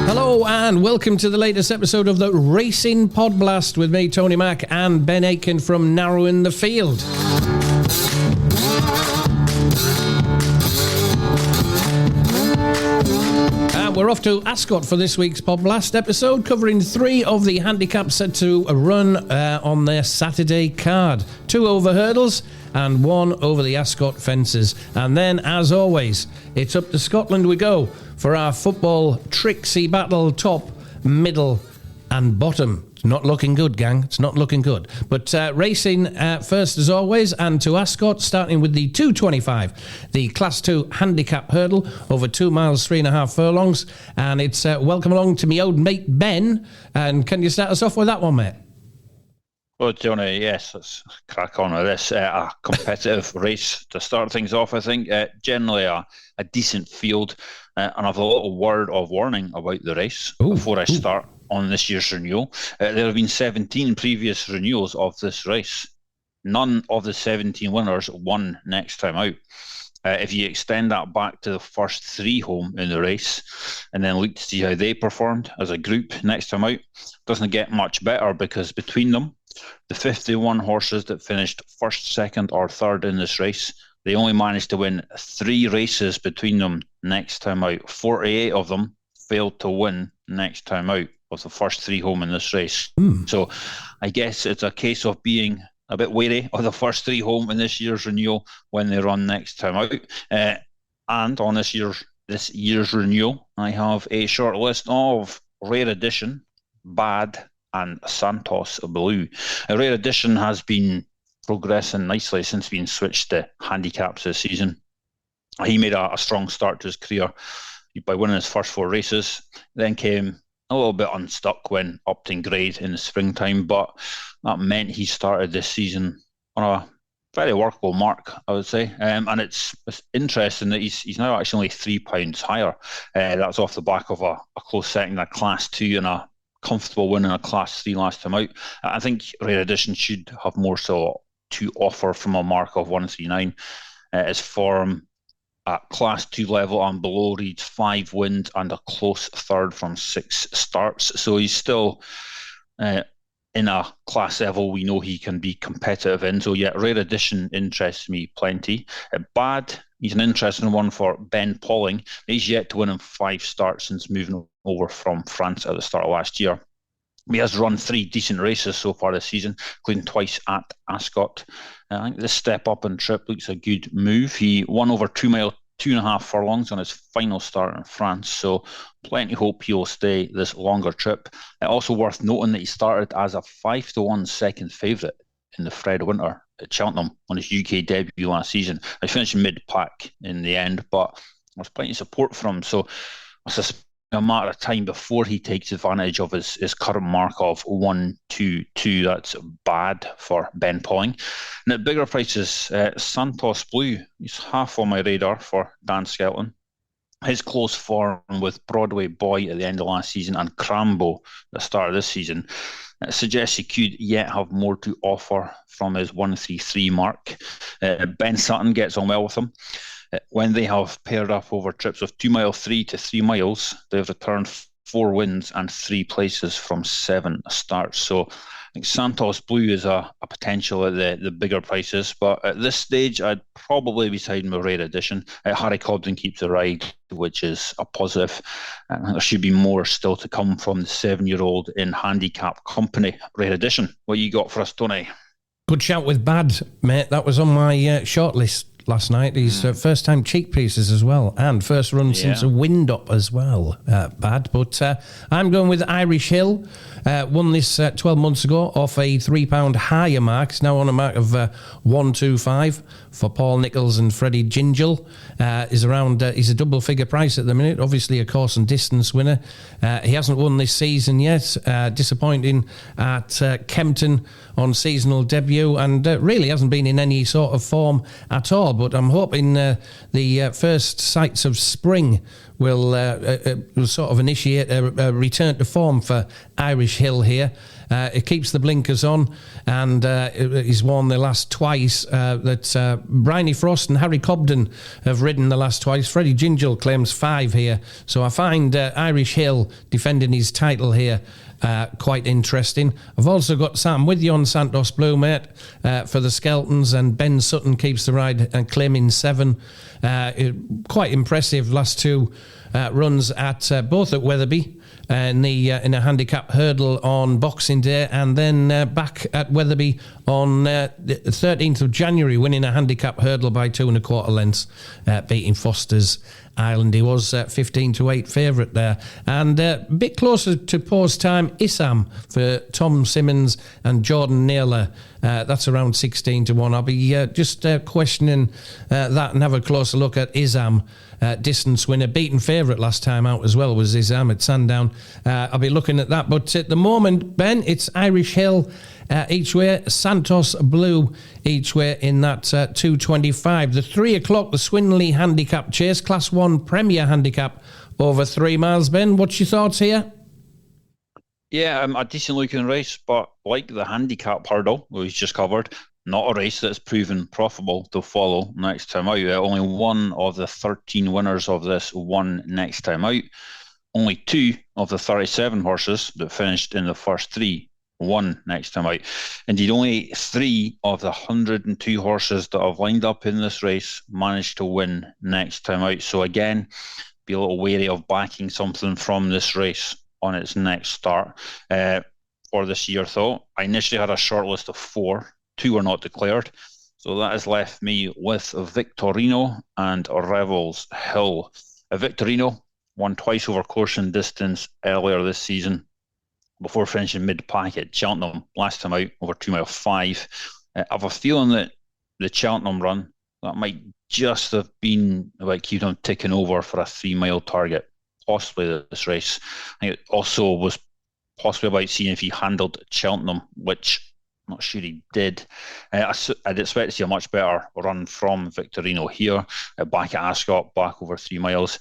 Hello and welcome to the latest episode of the Racing Podblast with me, Tony Mack, and Ben Aiken from Narrow in the Field. We're off to Ascot for this week's Podblast episode, covering 3 of the handicaps set to run on their Saturday card. 2 over hurdles and 1 over the Ascot fences. And then, as always, it's up to Scotland we go for our Football Trixie Battle, top, middle and bottom. It's not looking good, gang. It's not looking good. But racing first, as always, and to Ascot, starting with the 225, the Class 2 Handicap hurdle over 2 miles, 3.5 furlongs. And it's welcome along to me old mate, Ben. And can you start us off with that one, mate? Well, Johnny, yes, let's crack on with this. A competitive race to start things off, I think. Generally a decent field. And I've a little word of warning about the race before I start on this year's renewal. There have been 17 previous renewals of this race. None of the 17 winners won next time out. If you extend that back to the first 3 home in the race and then look to see how they performed as a group next time out, doesn't get much better, because between them, the 51 horses that finished first, second or third in this race, they only managed to win 3 races between them next time out. 48 of them failed to win next time out of the first 3 home in this race. So I guess it's a case of being a bit wary of the first 3 home in this year's renewal when they run next time out. And on this year's renewal, I have a short list of Rare Edition, Bad and Santos Blue. Rare Edition has been progressing nicely since being switched to handicaps this season. He made a strong start to his career by winning his first 4 races, then came a little bit unstuck when upped in grade in the springtime, but that meant he started this season on a very workable mark, I would say. And it's interesting that he's now actually only £3 higher. That's off the back of a close second in a Class 2 and a comfortable win in a Class 3 last time out. I think Rare Edition should have more so to offer from a mark of 139. His form at Class 2 level and below reads 5 wins and a close third from 6 starts. So he's still in a class level we know he can be competitive in. So yeah, Rare Edition interests me plenty. Bad, he's an interesting one for Ben Pauling. He's yet to win in 5 starts since moving over from France at the start of last year. He has run 3 decent races so far this season, including twice at Ascot. I think this step up and trip looks a good move. He won over 2 mile, 2.5 furlongs on his final start in France, so plenty hope he'll stay this longer trip. Also worth noting that he started as a 5-1 second favourite in the Fred Winter at Cheltenham on his UK debut last season. He finished mid-pack in the end, but there's plenty of support from him, so I suspect a matter of time before he takes advantage of his current mark of 1-2-2. That's bad for Ben Pauling. And at bigger prices, Santos Blue, he's half on my radar for Dan Skelton. His close form with Broadway Boy at the end of last season and Crambo at the start of this season suggests he could yet have more to offer from his 133 mark. Ben Sutton gets on well with him. When they have paired up over trips of 2 mile 3 to 3 miles, they've returned 4 wins and 3 places from 7 starts. So I think Santos Blue is a potential at the bigger prices, but at this stage I'd probably be siding with Rare Edition. Harry Cobden keeps the ride, which is a positive. There should be more still to come from the 7-year-old in handicap company. Rare Edition, what you got for us, Tony? Good shout with Bad, mate. That was on my shortlist last night. He's first time cheek pieces as well, and first run since a wind up as well. Bad, but I'm going with Irish Hill. Won this 12 months ago off a £3 higher mark. It's now on a mark of 125 for Paul Nichols and Freddie Gingell. He's a double figure price at the minute. Obviously a course and distance winner. He hasn't won this season yet. Disappointing at Kempton on seasonal debut, and really hasn't been in any sort of form at all. But I'm hoping the first sights of spring will sort of initiate a return to form for Irish Hill here. It keeps the blinkers on, and he's won the last twice. That Bryony Frost and Harry Cobden have ridden the last twice. Freddie Gingell claims 5 here. So I find Irish Hill defending his title here quite interesting. I've also got Sam with you on Santos Blue, mate, for the Skeltons, and Ben Sutton keeps the ride and claiming 7. Quite impressive last 2 runs at both at Wetherby in a handicap hurdle on Boxing Day, and then back at Wetherby on the 13th of January, winning a handicap hurdle by 2 1/4 lengths, beating Foster's Island. He was 15-8 favourite there, and a bit closer to post time, Issam for Tom Simmons and Jordan Naylor. That's around 16-1. I'll be just questioning that and have a closer look at Issam. Distance winner, beaten favourite last time out as well was Issam at Sandown. I'll be looking at that, but at the moment, Ben, it's Irish Hill each way, Santos Blue each way in that 225. The 3 o'clock, the Swinley Handicap Chase, Class 1 Premier Handicap over 3 miles. Ben, what's your thoughts here? Yeah, a decent looking race, but like the handicap hurdle we've just covered, not a race that's proven profitable to follow next time out. Only one of the 13 winners of this won next time out. Only 2 of the 37 horses that finished in the first 3 won next time out. Indeed, only 3 of the 102 horses that have lined up in this race managed to win next time out. So again, be a little wary of backing something from this race on its next start. For this year, though, I initially had a short list of 4. 2 were not declared. So that has left me with Victorino and Revels Hill. Victorino won twice over course and distance earlier this season before finishing mid-pack at Cheltenham last time out over 2 mile 5. I have a feeling that the Cheltenham run, that might just have been about keeping him ticking over for a 3 mile target, possibly this race. I think it also was possibly about seeing if he handled Cheltenham, which I'm not sure he did. I'd expect to see a much better run from Victorino here, back at Ascot, back over 3 miles.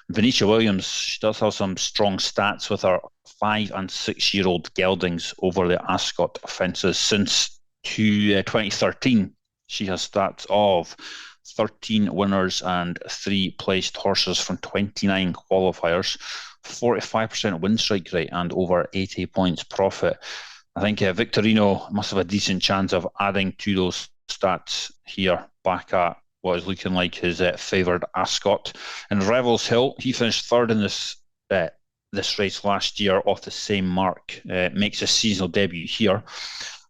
Venetia Williams, she does have some strong stats with her 5 and 6 year old geldings over the Ascot fences. Since 2013, she has stats of 13 winners and 3 placed horses from 29 qualifiers, 45% win strike rate and over 80 points profit. I think Victorino must have a decent chance of adding to those stats here back at what is looking like his favoured Ascot. And Revels Hill, he finished 3rd in this race last year off the same mark. Makes a seasonal debut here.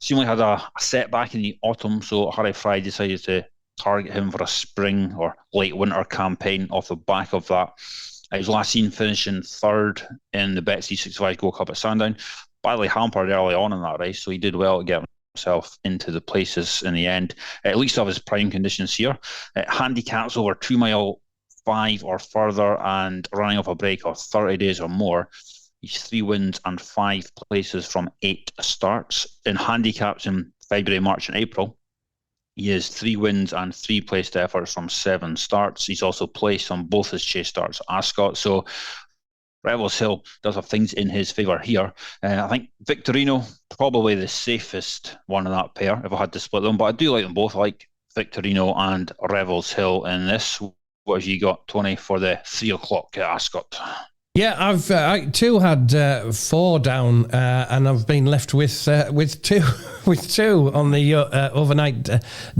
Seemingly had a setback in the autumn, so Harry Fry decided to target him for a spring or late winter campaign off the back of that. He was last seen finishing 3rd in the Bet365 Gold Cup at Sandown. Badly hampered early on in that race, so he did well to get himself into the places in the end, at least of his prime conditions here. Handicaps over 2 mile 5 or further and running off a break of 30 days or more. He's 3 wins and 5 places from 8 starts. In handicaps in February, March and April, he has 3 wins and 3 placed efforts from 7 starts. He's also placed on both his chase starts at Ascot. So Revels Hill does have things in his favour here. I think Victorino, probably the safest one in that pair, if I had to split them. But I do like them both. I like Victorino and Revels Hill in this. What have you got, Tony, for the 3 o'clock at Ascot? Yeah, I too had 4 down, and I've been left with two with 2 on the overnight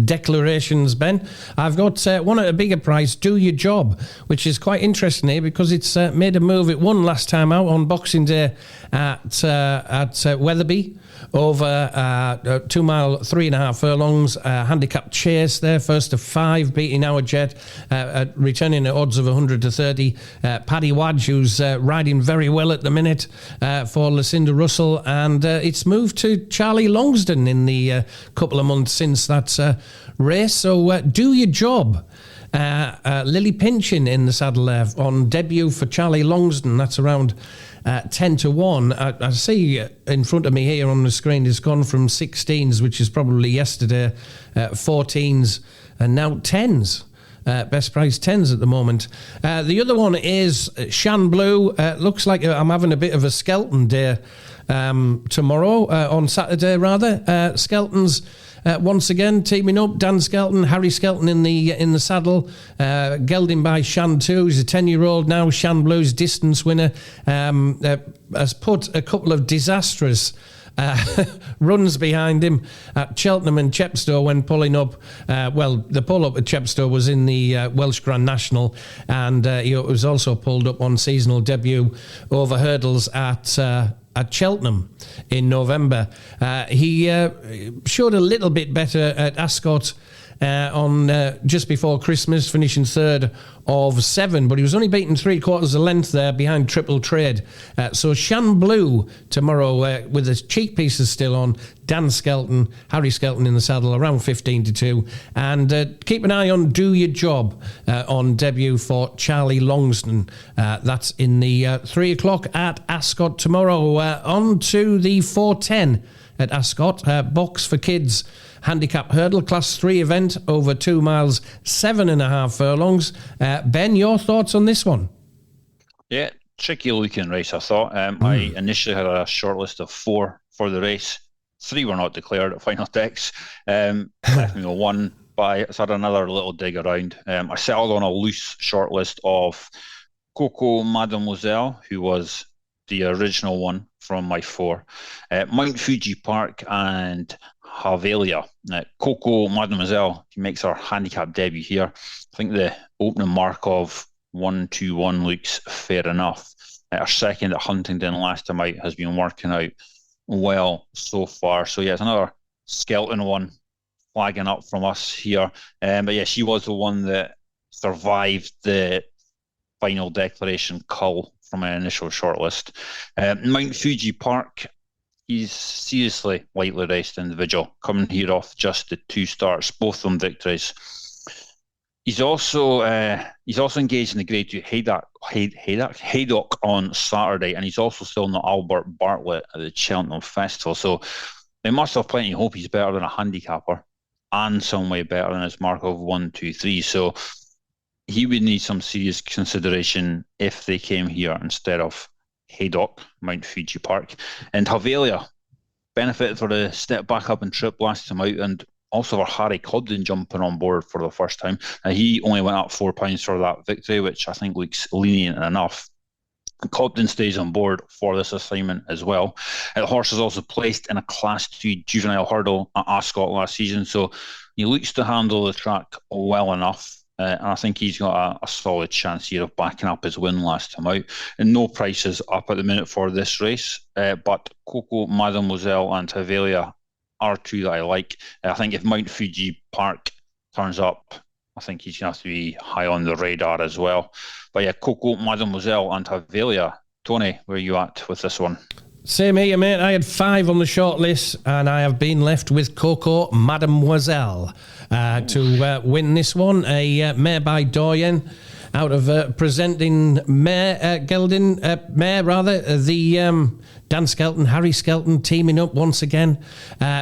declarations. Ben, I've got one at a bigger price. Do Your Job, which is quite interesting here because it's made a move. It won last time out on Boxing Day at Wetherby over 2 mile 3.5 furlongs. Handicap chase there, first to 5, beating Our Jet, returning at odds of 100 to 30. Paddy Wadge, who's riding very well at the minute for Lucinda Russell, and it's moved to Charlie Longsdon in the couple of months since that race. So Do Your Job. Lily Pinchin in the saddle there on debut for Charlie Longsdon. That's around 10-1. I see in front of me here on the screen it's gone from 16s, which is probably yesterday, 14s, and now 10s. Best price 10s at the moment. The other one is Shan Blue. Looks like I'm having a bit of a skeleton day tomorrow, on Saturday rather. Skelton's once again teaming up. Dan Skelton, Harry Skelton in the saddle, gelding by Shan 2. He's a 10-year-old now. Shan Blues distance winner, has put a couple of disastrous runs behind him at Cheltenham and Chepstow when pulling up. The pull-up at Chepstow was in the Welsh Grand National, and he was also pulled up on seasonal debut over hurdles at Cheltenham in November. He showed a little bit better at Ascot on just before Christmas, finishing 3rd of 7, but he was only beaten 3/4 a length there behind Triple Trade. So Shan Blue tomorrow with the cheek pieces still on. Dan Skelton, Harry Skelton in the saddle, around 15-2. And keep an eye on Do Your Job on debut for Charlie Longston. That's in the 3 o'clock at Ascot tomorrow. On to the 4:10 at Ascot, box for kids. Handicap hurdle, Class 3 event, over 2 miles, 7.5 furlongs. Ben, your thoughts on this one? Yeah, tricky looking race, I thought. I initially had a short list of 4 for the race. 3 were not declared at final decks. Left me with 1, but I had another little dig around. I settled on a loose short list of Coco Mademoiselle, who was the original one from my 4, Mount Fuji Park and Havelia. Coco Mademoiselle, he makes her handicap debut here. I think the opening mark of 1-2-1 looks fair enough. Our second at Huntingdon last time out has been working out well so far. So yeah, it's another Skelton one flagging up from us here. But yeah, she was the one that survived the final declaration cull from my initial shortlist. Mount Fuji Park, he's seriously lightly raced individual, coming here off just the 2 starts, both of them victories. He's also engaged in the Grade 2 Haydock on Saturday, and he's also still not Albert Bartlett at the Cheltenham Festival. So they must have plenty of hope he's better than a handicapper and some way better than his mark of 1, 2, 3. So he would need some serious consideration if they came here instead of Haydock, Mount Fuji Park. And Havelia benefited for the step back up and trip last time out, and also for Harry Cobden jumping on board for the first time. He only went up £4 for that victory, which I think looks lenient enough. Cobden stays on board for this assignment as well. The horse was also placed in a Class 2 juvenile hurdle at Ascot last season, so he looks to handle the track well enough. And I think he's got a solid chance here of backing up his win last time out. And no prices up at the minute for this race, but Coco Mademoiselle and Havelia are 2 that I like. I think if Mount Fuji Park turns up, I think he's going to have to be high on the radar as well. But yeah, Coco Mademoiselle and Havelia. Tony, where are you at with this one? Same here, mate. I had 5 on the short list, and I have been left with Coco Mademoiselle to win this one. A mare by Doyen out of presenting mare, gelding mare rather. The Dan Skelton, Harry Skelton teaming up once again.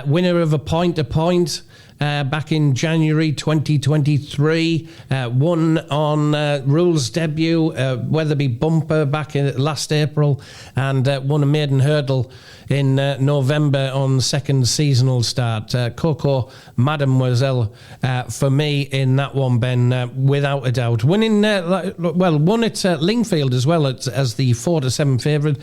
Winner of a point-to-point. Back in January 2023, won on Rules debut, Weatherby Bumper back in last April, and won a maiden hurdle in November on second seasonal start. Coco Mademoiselle for me in that one, Ben, without a doubt. Winning, won at Lingfield as well as the 4-7 favourite.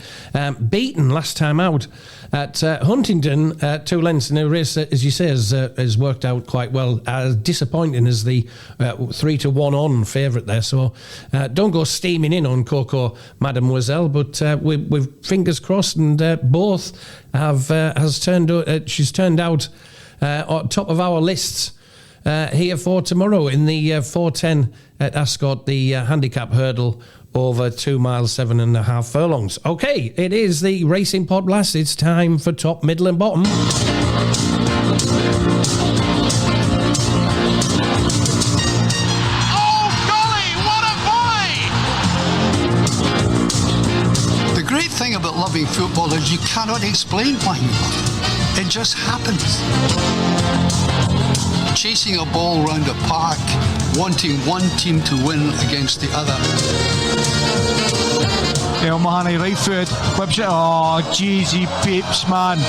Beaten last time out at Huntingdon, 2 lengths in a race that, as you say, has worked out quite well. As disappointing as the 3-1 on favourite there. So don't go steaming in on Coco Mademoiselle, but with fingers crossed, and both she's turned out on top of our lists here for tomorrow in the 4:10 at Ascot, the handicap hurdle over 2 miles, 7.5 furlongs. Okay, it is the Racing Podblast. It's time for top, middle and bottom. Oh, golly, what a volley! The great thing about loving football is you cannot explain why you love it. It just happens. Chasing a ball round a park, wanting one team to win against the other. El Mahoney, right foot, whips it. Oh, jeez, peeps, man.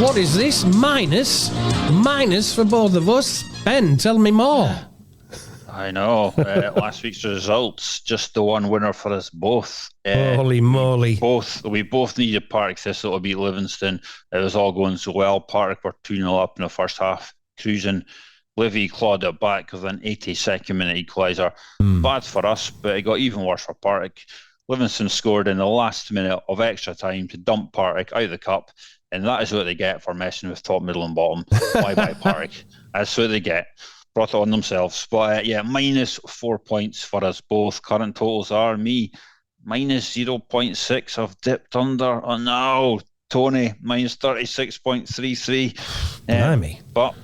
What is this? Minus for both of us. Ben, tell me more. I know. Last week's results, just the one winner for us both. Holy moly. We both needed Partick Thistle to beat Livingston. It was all going so well. Partick were 2-0 up in the first half, cruising. Livy clawed it back with an 82nd minute equaliser. Bad for us, but it got even worse for Partick. Livingston scored in the last minute of extra time to dump Partick out of the cup, and that is what they get for messing with top, middle and bottom. Bye-bye Partick. That's what they get. Brought it on themselves. But minus 4 points for us both. Current totals are me minus 0.6. I've dipped under. Oh no, Tony minus 36.33. But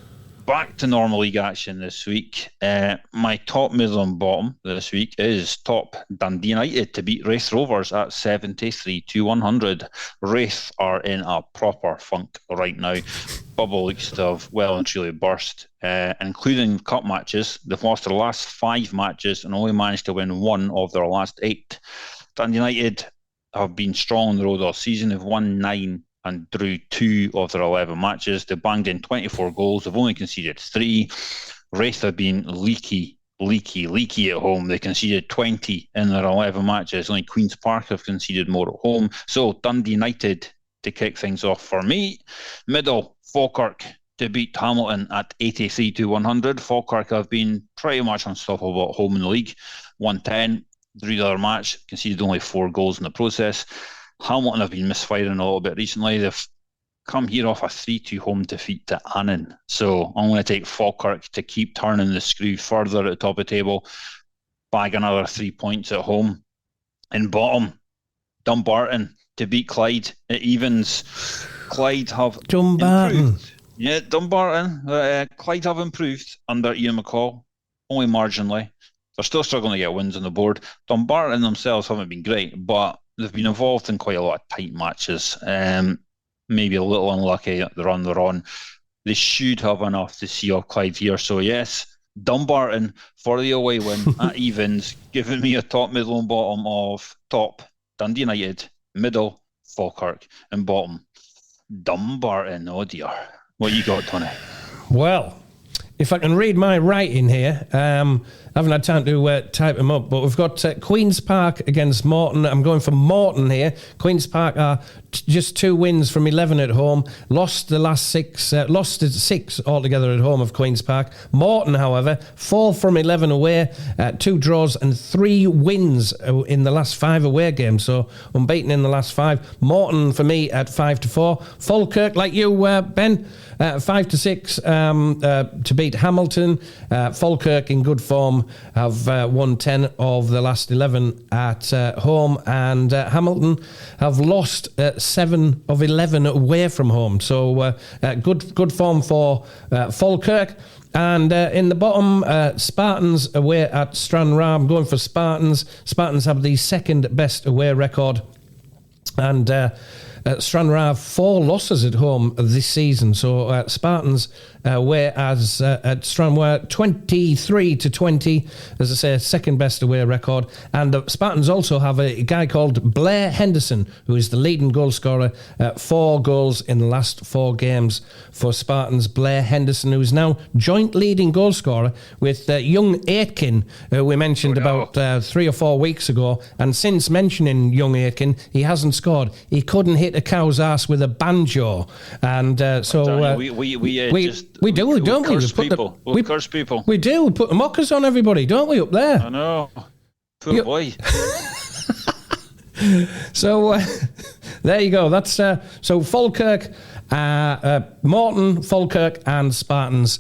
back to normal league action this week. My top, middle and bottom this week is top Dundee United to beat Wraith Rovers at 73-100. Wraith are in a proper funk right now. Bubble looks to have well and truly burst, including cup matches. They've lost their last 5 matches and only managed to win 1 of their last 8. Dundee United have been strong on the road all season. They've won 9 and drew 2 of their 11 matches. They banged in 24 goals. They've only conceded 3. Wraith have been leaky at home. They conceded 20 in their 11 matches. Only Queen's Park have conceded more at home. So Dundee United to kick things off for me. Middle, Falkirk to beat Hamilton at 83-100. Falkirk have been pretty much unstoppable at home in the league. 110, drew the other match, conceded only 4 goals in the process. Hamilton have been misfiring a little bit recently. They've come here off a 3-2 home defeat to Annan. So I'm going to take Falkirk to keep turning the screw further at the top of the table, bag another 3 points at home. In bottom, Dumbarton to beat Clyde at evens. Clyde have improved. Yeah, Dumbarton. Clyde have improved under Ian McCall, only marginally. They're still struggling to get wins on the board. Dumbarton themselves haven't been great, but they've been involved in quite a lot of tight matches. Maybe a little unlucky at the run they're on. They should have enough to see off Clyde here. So yes, Dumbarton for the away win at evens, giving me a top, middle and bottom of top Dundee United, middle Falkirk, and bottom Dumbarton. Oh dear. What you got, Tony? Well, if I can read my writing here, I haven't had time to type them up, but we've got Queen's Park against Morton. I'm going for Morton here. Queen's Park are just 2 wins from 11 at home. Lost the last 6, lost 6 altogether at home of Queen's Park. Morton, however, 4 from 11 away, 2 draws and 3 wins in the last 5 away games. So unbeaten in the last 5. Morton for me at 5-4. Falkirk, like you, Ben, 5-6 to beat Hamilton. Falkirk in good form have won 10 of the last 11 at home, and Hamilton have lost 7 of 11 away from home. So good form for Falkirk. And in the bottom, Spartans away at Stranraer. I'm going for Spartans. Spartans have the second best away record, and Stranraer have 4 losses at home this season. So Spartans whereas at Stranraer 23-20, as I say, second best away record. And the Spartans also have a guy called Blair Henderson, who is the leading goal scorer, 4 goals in the last 4 games for Spartans. Blair Henderson, who is now joint leading goal scorer with young Aitken, who we mentioned about 3 or 4 weeks ago. And since mentioning young Aitken, he hasn't scored. He couldn't hit a cow's ass with a banjo. And so we do, don't we? Curse people. We curse people. We do. We put the mockers on everybody, don't we, up there? I know. Poor boy. So there you go. That's so Falkirk, Morton, Falkirk, and Spartans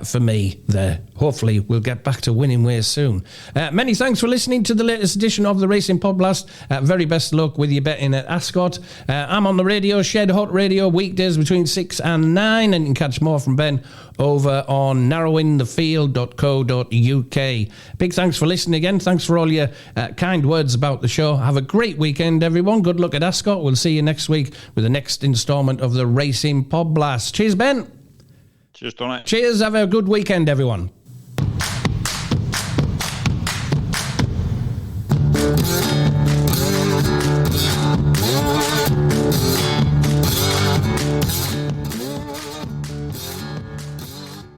for me there. Hopefully, we'll get back to winning ways soon. Many thanks for listening to the latest edition of the Racing Podblast. Very best luck with your betting at Ascot. I'm on the radio, Shed Hot Radio, weekdays between 6 and 9, and you can catch more from Ben over on narrowingthefield.co.uk. Big thanks for listening again. Thanks for all your kind words about the show. Have a great weekend, everyone. Good luck at Ascot. We'll see you next week with the next instalment of the Racing Podblast. Cheers, Ben. Cheers, Tony. Cheers. Have a good weekend, everyone.